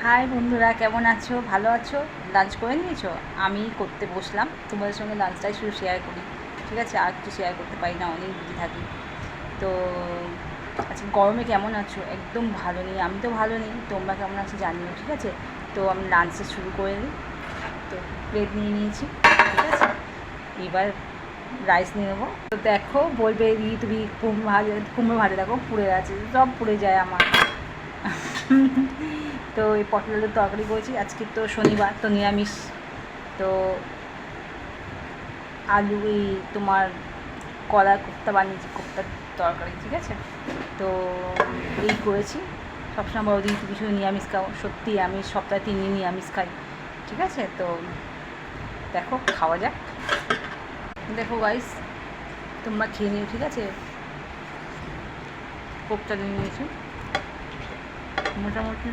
High বন্ধুরা, কেমন আছো? ভালো আছো? লাঞ্চ করে নিয়েছো? আমি করতে বসলাম, তোমাদের সঙ্গে লাঞ্চটাই শুধু শেয়ার করি। ঠিক আছে, আর কিছু শেয়ার করতে পারি না, অনেক বিজি থাকি। তো আজকে গরমে কেমন আছো? একদম ভালো নেই, আমি তো ভালো নেই, তোমরা কেমন আছো জানিও। ঠিক আছে, তো আমি লাঞ্চটা শুরু করে দিই। তো প্লেট নিয়ে নিয়েছি, ঠিক আছে। এবার রাইস নিয়ে নেবো। তো দেখো, বলবে তুমি কুমড়ো ভাজা দেখো পুড়ে গেছে, সব পুড়ে যায় আমার। তো এই পটল আলুর তরকারি করেছি, আজকে তো শনিবার, তো নিরামিষ। তো আলু এই তোমার কলার কোপ্তা বানিয়েছি, কোপ্তার তরকারি, ঠিক আছে। তো এই করেছি। সবসময় বড় দিন তুমি শুধু নিরামিষ খাও, সত্যি আমি সপ্তাহে 3 দিন নিরামিষ খাই, ঠিক আছে। তো দেখো, খাওয়া যাক। দেখো গাইস, তোমরা খেয়ে নিও, ঠিক আছে। কোপ্তা নিয়ে নিয়েছি, মোটামুটি